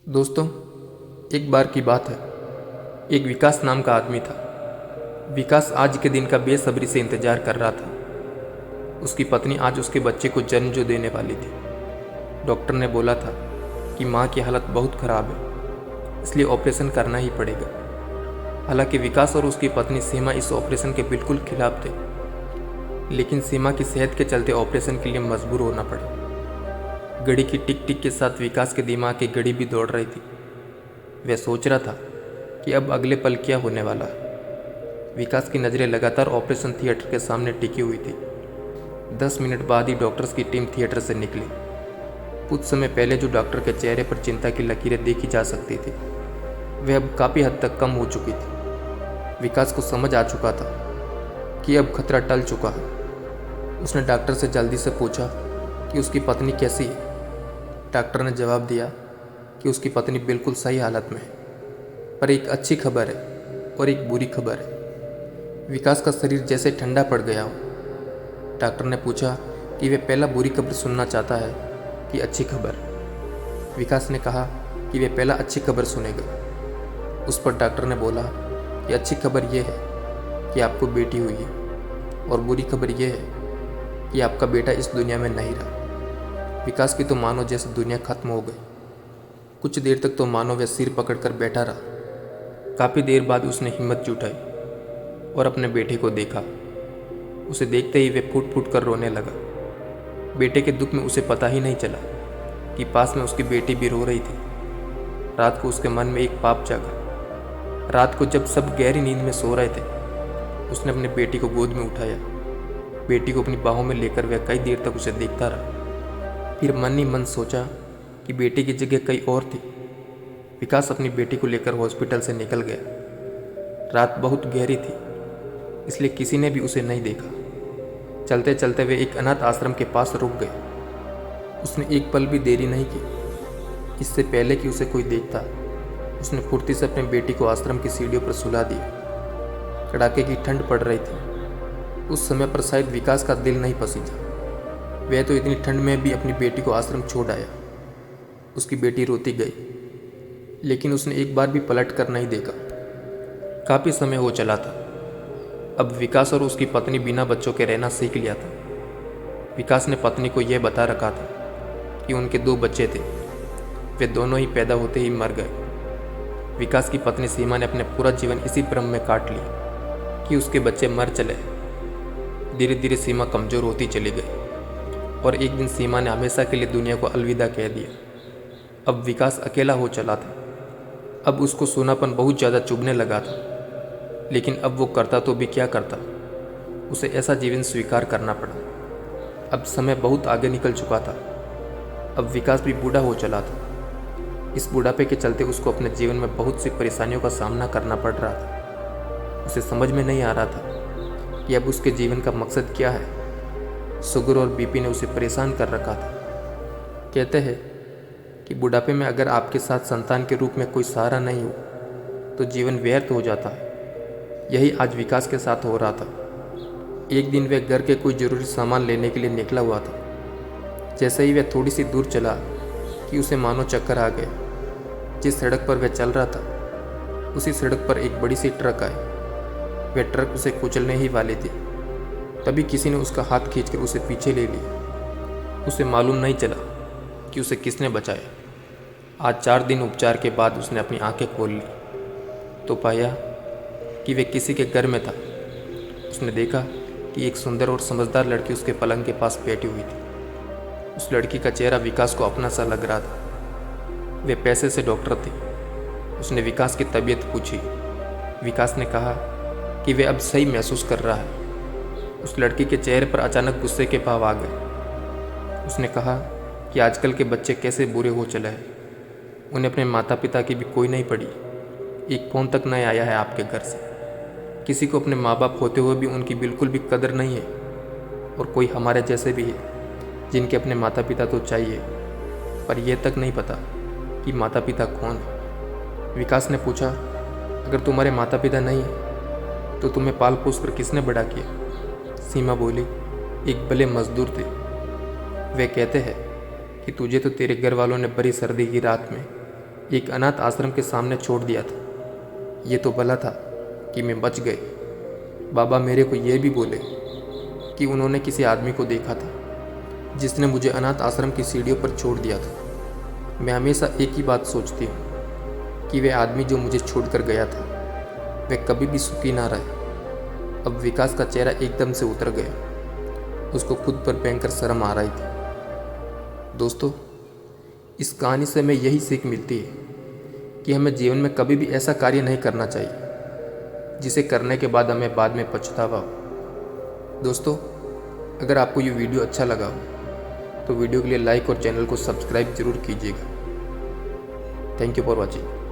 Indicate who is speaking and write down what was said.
Speaker 1: दोस्तों, एक बार की बात है। एक विकास नाम का आदमी था। विकास आज के दिन का बेसब्री से इंतजार कर रहा था। उसकी पत्नी आज उसके बच्चे को जन्म जो देने वाली थी। डॉक्टर ने बोला था कि माँ की हालत बहुत ख़राब है, इसलिए ऑपरेशन करना ही पड़ेगा। हालांकि विकास और उसकी पत्नी सीमा इस ऑपरेशन के बिल्कुल खिलाफ थे, लेकिन सीमा की सेहत के चलते ऑपरेशन के लिए मजबूर होना पड़ा। घड़ी की टिक टिक के साथ विकास के दिमाग की घड़ी भी दौड़ रही थी। वह सोच रहा था कि अब अगले पल क्या होने वाला है। विकास की नज़रें लगातार ऑपरेशन थिएटर के सामने टिकी हुई थी। 10 मिनट बाद ही डॉक्टर्स की टीम थिएटर से निकली। कुछ समय पहले जो डॉक्टर के चेहरे पर चिंता की लकीरें देखी जा सकती थी, वह अब काफ़ी हद तक कम हो चुकी थी। विकास को समझ आ चुका था कि अब खतरा टल चुका है। उसने डॉक्टर से जल्दी से पूछा कि उसकी पत्नी कैसी है। डॉक्टर ने जवाब दिया कि उसकी पत्नी बिल्कुल सही हालत में है, पर एक अच्छी खबर है और एक बुरी खबर है। विकास का शरीर जैसे ठंडा पड़ गया हो। डॉक्टर ने पूछा कि वह पहला बुरी खबर सुनना चाहता है कि अच्छी खबर। विकास ने कहा कि वह पहला अच्छी खबर सुनेगा। उस पर डॉक्टर ने बोला कि अच्छी खबर यह है कि आपको बेटी हुई है, और बुरी खबर यह है कि आपका बेटा इस दुनिया में नहीं रहा। विकास की तो मानो जैसे दुनिया खत्म हो गई। कुछ देर तक तो मानो वह सिर पकड़कर बैठा रहा। काफ़ी देर बाद उसने हिम्मत जुटाई और अपने बेटे को देखा। उसे देखते ही वह फूट फूट कर रोने लगा। बेटे के दुख में उसे पता ही नहीं चला कि पास में उसकी बेटी भी रो रही थी। रात को उसके मन में एक पाप जागा। रात को जब सब गहरी नींद में सो रहे थे, उसने अपने बेटी को गोद में उठाया। बेटी को अपनी बाहों में लेकर वह कई देर तक उसे देखता रहा। फिर मन ही मन सोचा कि बेटी की जगह कहीं और थी। विकास अपनी बेटी को लेकर हॉस्पिटल से निकल गया। रात बहुत गहरी थी, इसलिए किसी ने भी उसे नहीं देखा। चलते चलते वे एक अनाथ आश्रम के पास रुक गए। उसने एक पल भी देरी नहीं की। इससे पहले कि उसे कोई देखता, उसने फुर्ती से अपनी बेटी को आश्रम की सीढ़ियों पर सुला दिया। कड़ाके की ठंड पड़ रही थी। उस समय पर शायद विकास का दिल नहीं पसीजा। वह तो इतनी ठंड में भी अपनी बेटी को आश्रम छोड़ आया। उसकी बेटी रोती गई, लेकिन उसने एक बार भी पलट कर नहीं देखा। काफ़ी समय हो चला था। अब विकास और उसकी पत्नी बिना बच्चों के रहना सीख लिया था। विकास ने पत्नी को यह बता रखा था कि उनके 2 बच्चे थे। वे दोनों ही पैदा होते ही मर गए। विकास की पत्नी सीमा ने अपने पूरा जीवन इसी भ्रम में काट लिया कि उसके बच्चे मर चले। धीरे धीरे सीमा कमज़ोर होती चली गई, और एक दिन सीमा ने हमेशा के लिए दुनिया को अलविदा कह दिया। अब विकास अकेला हो चला था। अब उसको सूनापन बहुत ज़्यादा चुभने लगा था, लेकिन अब वो करता तो भी क्या करता। उसे ऐसा जीवन स्वीकार करना पड़ा। अब समय बहुत आगे निकल चुका था। अब विकास भी बूढ़ा हो चला था। इस बुढ़ापे के चलते उसको अपने जीवन में बहुत सी परेशानियों का सामना करना पड़ रहा था। उसे समझ में नहीं आ रहा था कि अब उसके जीवन का मकसद क्या है। शुगर और बीपी ने उसे परेशान कर रखा था। कहते हैं कि बुढ़ापे में अगर आपके साथ संतान के रूप में कोई सहारा नहीं हो तो जीवन व्यर्थ हो जाता है। यही आज विकास के साथ हो रहा था। एक दिन वह घर के कोई ज़रूरी सामान लेने के लिए निकला हुआ था। जैसे ही वह थोड़ी सी दूर चला कि उसे मानो चक्कर आ गया। जिस सड़क पर वह चल रहा था, उसी सड़क पर एक बड़ी सी ट्रक आई। वह ट्रक उसे कुचलने ही वाली थी। तभी किसी ने उसका हाथ खींचकर उसे पीछे ले लिया। उसे मालूम नहीं चला कि उसे किसने बचाया। आज 4 दिन उपचार के बाद उसने अपनी आंखें खोल ली तो पाया कि वह किसी के घर में था। उसने देखा कि एक सुंदर और समझदार लड़की उसके पलंग के पास बैठी हुई थी। उस लड़की का चेहरा विकास को अपना सा लग रहा था। वह पैसे से डॉक्टर थी। उसने विकास की तबीयत पूछी। विकास ने कहा कि वह अब सही महसूस कर रहा है। उस लड़की के चेहरे पर अचानक गुस्से के भाव आ गए। उसने कहा कि आजकल के बच्चे कैसे बुरे हो चले हैं। उन्हें अपने माता पिता की भी कोई नहीं पड़ी। एक फ़ोन तक नहीं आया है आपके घर से। किसी को अपने माँ बाप होते हुए भी उनकी बिल्कुल भी कदर नहीं है। और कोई हमारे जैसे भी है जिनके अपने माता पिता तो चाहिए, पर यह तक नहीं पता कि माता पिता कौन है। विकास ने पूछा, अगर तुम्हारे माता पिता नहीं है तो तुम्हें पाल पोस कर किसने बड़ा किया। सीमा बोली, एक भले मजदूर थे। वे कहते हैं कि तुझे तो तेरे घर वालों ने बड़ी सर्दी की रात में एक अनाथ आश्रम के सामने छोड़ दिया था। ये तो भला था कि मैं बच गए। बाबा मेरे को ये भी बोले कि उन्होंने किसी आदमी को देखा था जिसने मुझे अनाथ आश्रम की सीढ़ियों पर छोड़ दिया था। मैं हमेशा एक ही बात सोचती हूँ कि वह आदमी जो मुझे छोड़कर गया था वह कभी भी सुखी ना रहे। अब विकास का चेहरा एकदम से उतर गया। उसको खुद पर भयंकर शर्म आ रही थी। दोस्तों, इस कहानी से हमें यही सीख मिलती है कि हमें जीवन में कभी भी ऐसा कार्य नहीं करना चाहिए जिसे करने के बाद हमें बाद में पछतावा हो। दोस्तों, अगर आपको ये वीडियो अच्छा लगा हो तो वीडियो के लिए लाइक और चैनल को सब्सक्राइब जरूर कीजिएगा। Thank you for watching.